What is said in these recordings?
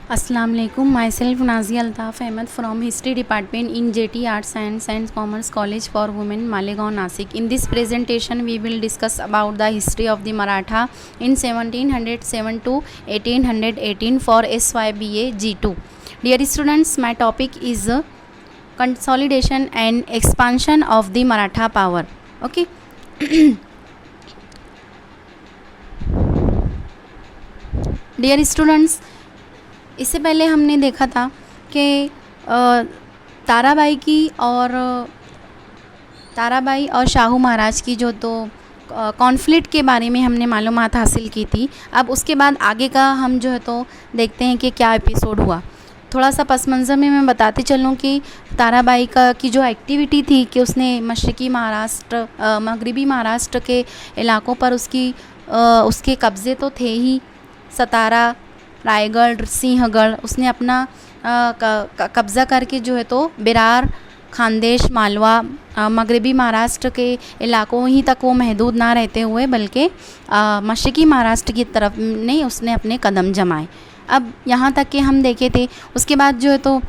Assalamu alaikum. Myself Nazia Altaf Ahmed from History Department in JT Arts and Commerce College for Women, Malegaon, Nasik. In this presentation, we will discuss about the history of the Maratha in 1707 to 1818 for SYBA G2. Dear students, my topic is consolidation and expansion of the Maratha power. Okay. Dear students, इससे पहले हमने देखा था कि ताराबाई और शाहू महाराज की जो तो कॉन्फ्लिक्ट के बारे में हमने मालूमात हासिल की थी। अब उसके बाद आगे का हम जो है तो देखते हैं कि क्या एपिसोड हुआ। थोड़ा सा पस मंज़र में मैं बताते चलूँ कि ताराबाई की जो एक्टिविटी थी कि उसने मगरबी महाराष्ट्र के इलाक़ों पर उसके कब्ज़े तो थे ही। सतारा, रायगढ़, सिंहगढ़ उसने अपना कब्ज़ा करके जो है तो बिरार, खानदेश, मालवा, मगरबी महाराष्ट्र के इलाक़ों ही तक वो महदूद ना रहते हुए बल्कि मशरक़ी महाराष्ट्र की तरफ ने उसने अपने कदम जमाए। अब यहाँ तक कि हम देखे थे। उसके बाद जो है तो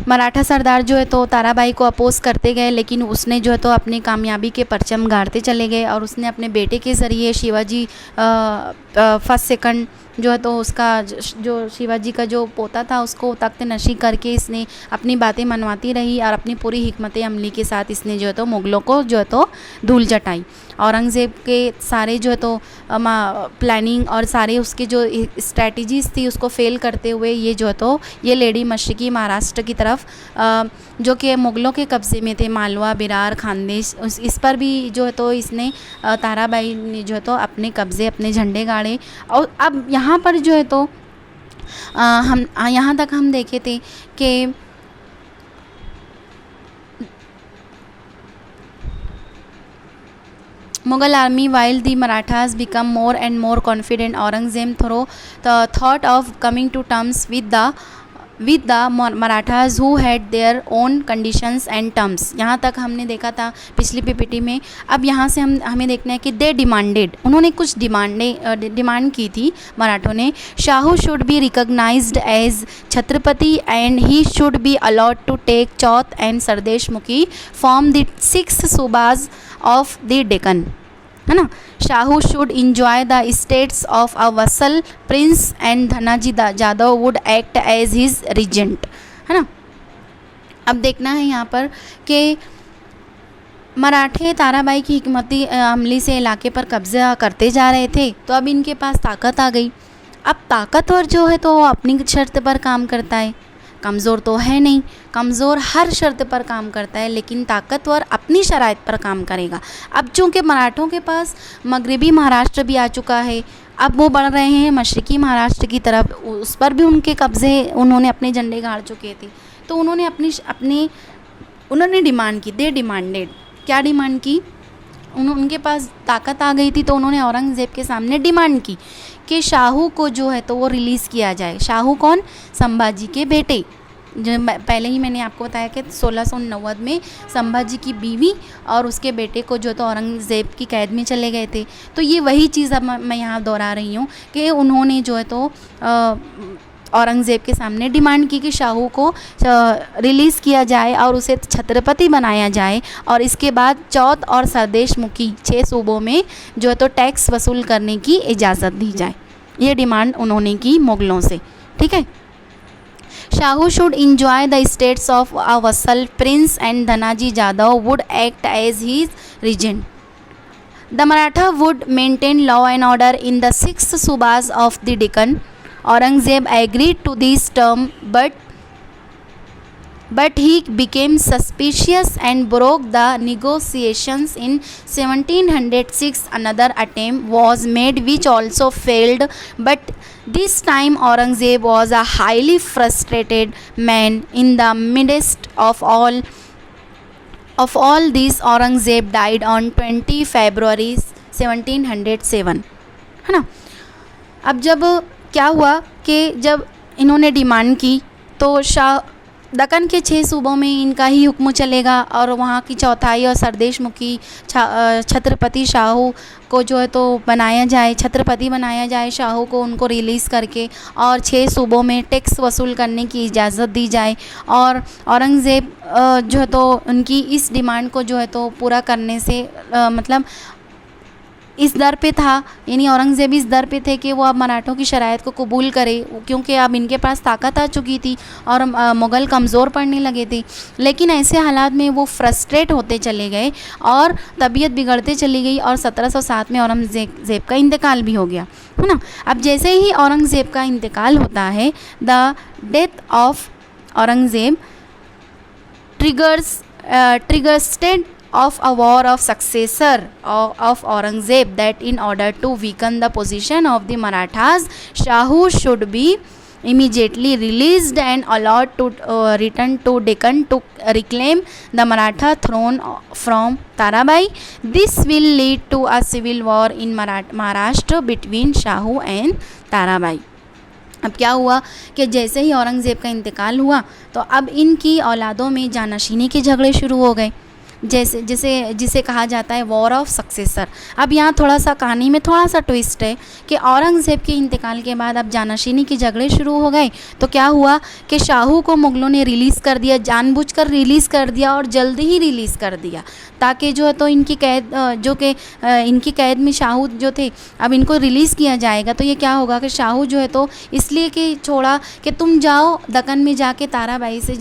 मराठा सरदार जो है तो ताराबाई को अपोज़ करते गए, लेकिन उसने जो है तो अपनी कामयाबी के परचम गाड़ते चले गए और उसने अपने बेटे के ज़रिए शिवाजी फर्स्ट सेकंड जो है तो उसका जो शिवाजी का जो पोता था उसको तख्त नशी करके इसने अपनी बातें मनवाती रही और अपनी पूरी हिकमत अमली के साथ इसने जो है तो मुग़लों को जो है तो धूल चटाई। औरंगज़ेब के सारे जो है तो प्लानिंग और सारे उसके जो स्ट्रैटेजीज़ थी उसको फ़ेल करते हुए ये जो है तो ये लेडी मशरक़ी महाराष्ट्र की तरफ जो कि मुग़लों के कब्ज़े में थे, मालवा, बिरार, खानदेश, इस पर भी जो है तो इसने ताराबाई ने जो है तो अपने कब्ज़े, अपने झंडे गाड़े। और अब यहाँ पर जो है तो हम यहाँ तक हम देखे थे कि Mughal army, while the Marathas become more and more confident, Aurangzeb through the thought of coming to terms with the Marathas who had their own conditions and terms। यहाँ तक हमने देखा था पिछली पीपीटी में। अब यहाँ से हमें देखना है कि दे डिमांडेड, उन्होंने कुछ डिमांड की थी मराठों ने। Shahu should be recognised as Chhatrapati and he should be allowed to take chauth and sardeshmukhi from the 6 subahs of the Deccan, है ना। Shahu should enjoy the status of a vassal prince and Dhanaji Jadhav would act as his regent, है ना। अब देखना है यहाँ पर कि मराठे ताराबाई की हिकमती अमली से इलाके पर कब्ज़ा करते जा रहे थे, तो अब इनके पास ताकत आ गई। अब ताकतवर जो है तो वो अपनी शर्त पर काम करता है, कमज़ोर तो है नहीं। कमज़ोर हर शर्त पर काम करता है, लेकिन ताकतवर अपनी शराइत पर काम करेगा। अब चूँकि मराठों के पास मगरबी महाराष्ट्र भी आ चुका है, अब वो बढ़ रहे हैं मशरक़ी महाराष्ट्र की तरफ, उस पर भी उनके कब्ज़े उन्होंने अपने झंडे गाड़ चुके थे। तो उन्होंने डिमांड की, दे डिमांडेड, क्या डिमांड की, उनके पास ताकत आ गई थी तो उन्होंने औरंगज़ेब के सामने डिमांड की कि शाहू को जो है तो वो रिलीज़ किया जाए। शाहू कौन? संभाजी के बेटे, जो पहले ही मैंने आपको बताया कि 1690 में संभाजी की बीवी और उसके बेटे को जो तो औरंगज़ेब की कैद में चले गए थे। तो ये वही चीज़ अब मैं यहाँ दोहरा रही हूँ कि उन्होंने जो है तो औरंगज़ेब के सामने डिमांड की कि शाहू को रिलीज़ किया जाए और उसे छत्रपति बनाया जाए, और इसके बाद चौथ और सरदेश मुखी 6 सूबों में जो है तो टैक्स वसूल करने की इजाज़त दी जाए। ये डिमांड उन्होंने की मुग़लों से, ठीक है। Shahu should enjoy the status of a vassal prince and Dhanaji Jadhav would act as his regent. The Maratha would maintain law and order in the 6 subahs of the Deccan. Aurangzeb agreed to this term, but he became suspicious and broke the negotiations. In 1706, another attempt was made, which also failed. But this time, Aurangzeb was a highly frustrated man. In the midst of all this, Aurangzeb died on 20 February 1707, है ना। अब जब क्या हुआ कि जब इन्होंने demand की तो दक्कन के 6 सूबों में इनका ही हुक्म चलेगा और वहाँ की चौथाई और सरदेशमुखी छत्रपति शाहू को जो है तो बनाया जाए, छत्रपति बनाया जाए शाहू को, उनको रिलीज़ करके, और 6 सूबों में टैक्स वसूल करने की इजाज़त दी जाए। और औरंगज़ेब जो है तो उनकी इस डिमांड को जो है तो पूरा करने से मतलब इस दर पे था, यानी औरंगज़ेब इस दर पे थे कि वो अब मराठों की शराइत को कबूल करे, क्योंकि अब इनके पास ताकत आ चुकी थी और मुग़ल कमज़ोर पड़ने लगे थे। लेकिन ऐसे हालात में वो फ्रस्ट्रेट होते चले गए और तबीयत बिगड़ते चली गई और 1707 में औरंगज़ेब का इंतकाल भी हो गया, है ना। अब जैसे ही औरंगज़ेब का इंतकाल होता है, the death of Aurangzeb triggered of a war of successor of Aurangzeb, that in order to weaken the position of the Marathas, Shahu should be immediately released and allowed to return to Deccan to reclaim the Maratha throne from Tarabai. This will lead to a civil war in Maharashtra between Shahu and Tarabai. अब क्या हुआ कि जैसे ही औरंगज़ेब का इंतकाल हुआ तो अब इनकी औलादों में जानशीनी के झगड़े शुरू हो गए, जिसे कहा जाता है वॉर ऑफ सक्सेसर। अब यहाँ थोड़ा सा कहानी में थोड़ा सा ट्विस्ट है कि औरंगज़ेब के इंतकाल के बाद अब जानशीनी के झगड़े शुरू हो गए। तो क्या हुआ कि शाहू को मुग़लों ने रिलीज़ कर दिया, जानबूझकर रिलीज़ कर दिया और जल्दी ही रिलीज़ कर दिया, ताकि जो है तो इनकी कैद जो कि इनकी कैद में शाहू जो थे, अब इनको रिलीज़ किया जाएगा तो ये क्या होगा कि शाहू जो है तो इसलिए कि छोड़ा कि तुम जाओ दक्कन में जाके ताराबाई से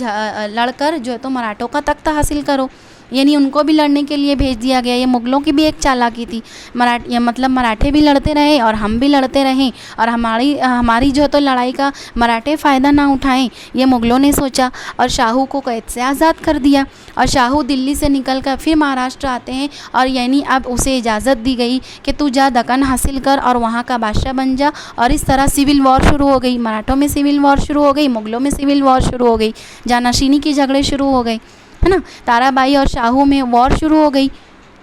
लड़कर जो है तो मराठों का तख्त हासिल करो, यानी उनको भी लड़ने के लिए भेज दिया गया। ये मुग़लों की भी एक चालाकी थी, मराठे भी लड़ते रहे और हम भी लड़ते रहें और हमारी जो है तो लड़ाई का मराठे फ़ायदा ना उठाएं, ये मुग़लों ने सोचा और शाहू को कैद से आज़ाद कर दिया। और शाहू दिल्ली से निकल कर फिर महाराष्ट्र आते हैं और यानी अब उसे इजाज़त दी गई कि तू जा दक्कन हासिल कर और वहाँ का बादशाह बन जा। और इस तरह सिविल वॉर शुरू हो गई, मराठों में सिविल वॉर शुरू हो गई, मुग़लों में सिविल वॉर शुरू हो गई, जानशीनी के झगड़े शुरू हो गए, है ना। ताराबाई और शाहू में वॉर शुरू हो गई,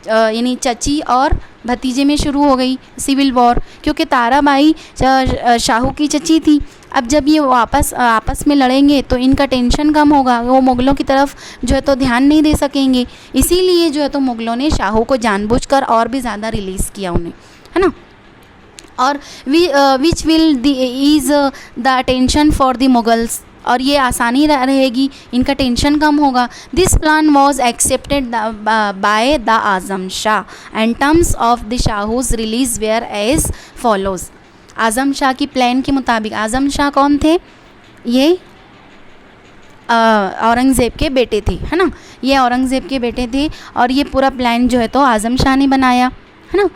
यानी चची और भतीजे में शुरू हो गई सिविल वॉर, क्योंकि ताराबाई शाहू की चची थी। अब जब ये आपस में लड़ेंगे तो इनका टेंशन कम होगा, वो मुग़लों की तरफ जो है तो ध्यान नहीं दे सकेंगे, इसीलिए जो है तो मुग़लों ने शाहू को जानबूझकर और भी ज़्यादा रिलीज़ किया उन्हें, है ना। और which will ease the attention for the Mughals, और ये आसानी रहेगी, इनका टेंशन कम होगा। This plan was accepted by the Azam Shah and terms of the Shahu's release were as follows. Azam Shah की प्लान के मुताबिक, आज़म शाह कौन थे? ये औरंगज़ेब के बेटे थे, है ना, ये औरंगज़ेब के बेटे थे और ये पूरा प्लान जो है तो आज़म शाह ने बनाया, है ना।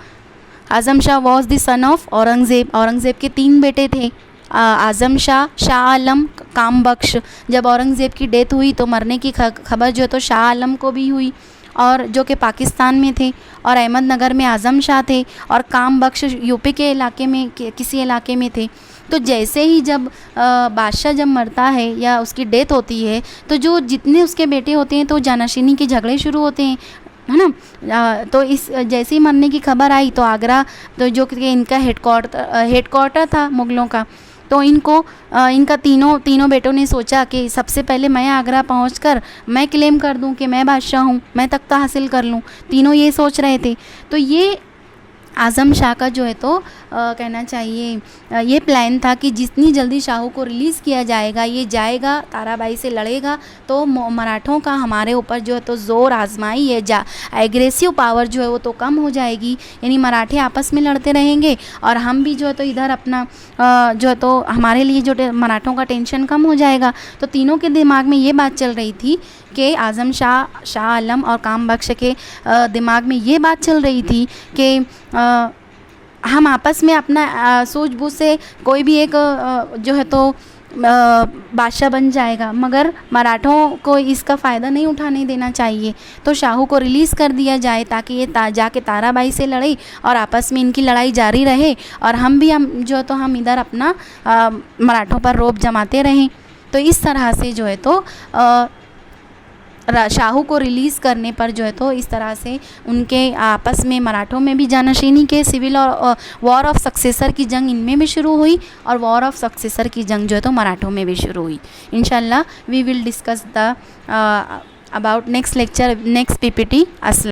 Azam Shah was the son of Aurangzeb, Aurangzeb के 3 बेटे थे, आज़म शाह, शाह आलम, काम बख्श। जब औरंगज़ेब की डेथ हुई तो मरने की खबर जो है तो शाह आलम को भी हुई, और जो कि पाकिस्तान में थे, और अहमदनगर में आज़म शाह थे और काम बख्श यूपी के इलाके में किसी इलाके में थे। तो जैसे ही जब बादशाह जब मरता है या उसकी डेथ होती है तो जो जितने उसके बेटे होते हैं तो जानशीनी के झगड़े शुरू होते हैं, है ना। तो इस जैसे ही मरने की खबर आई तो आगरा, तो जो कि इनका हेडक्वार्टर था मुग़लों का, तो इनका तीनों बेटों ने सोचा कि सबसे पहले मैं आगरा पहुंचकर मैं क्लेम कर दूं कि मैं बादशाह हूं, मैं तख्ता हासिल कर लूं। तीनों ये सोच रहे थे। तो ये आज़म शाह का जो है तो कहना चाहिए ये प्लान था कि जितनी जल्दी शाहू को रिलीज़ किया जाएगा, ये जाएगा ताराबाई से लड़ेगा तो मराठों का हमारे ऊपर जो है तो ज़ोर आजमाई, ये एग्रेसिव पावर जो है वो तो कम हो जाएगी, यानी मराठे आपस में लड़ते रहेंगे और हम भी जो है तो इधर अपना जो है तो हमारे लिए जो मराठों का टेंशन कम हो जाएगा। तो तीनों के दिमाग में ये बात चल रही थी कि आज़म शाह, शाह आलम और काम बख्श के दिमाग में ये बात चल रही थी कि हम आपस में अपना सूझबूझ से कोई भी एक जो है तो बादशाह बन जाएगा, मगर मराठों को इसका फ़ायदा नहीं उठाने देना चाहिए। तो शाहू को रिलीज़ कर दिया जाए ताकि ये जाके ताराबाई से लड़े और आपस में इनकी लड़ाई जारी रहे और हम जो है तो हम इधर अपना मराठों पर रौब जमाते रहें। तो इस तरह से जो है तो शाहू को रिलीज़ करने पर जो है तो इस तरह से उनके आपस में मराठों में भी जानशीनी के सिविल और वॉर ऑफ सक्सेसर की जंग इनमें भी शुरू हुई और वॉर ऑफ सक्सेसर की जंग जो है तो मराठों में भी शुरू हुई। इंशाल्लाह we will discuss the about next lecture next PPT. अस्सलाम।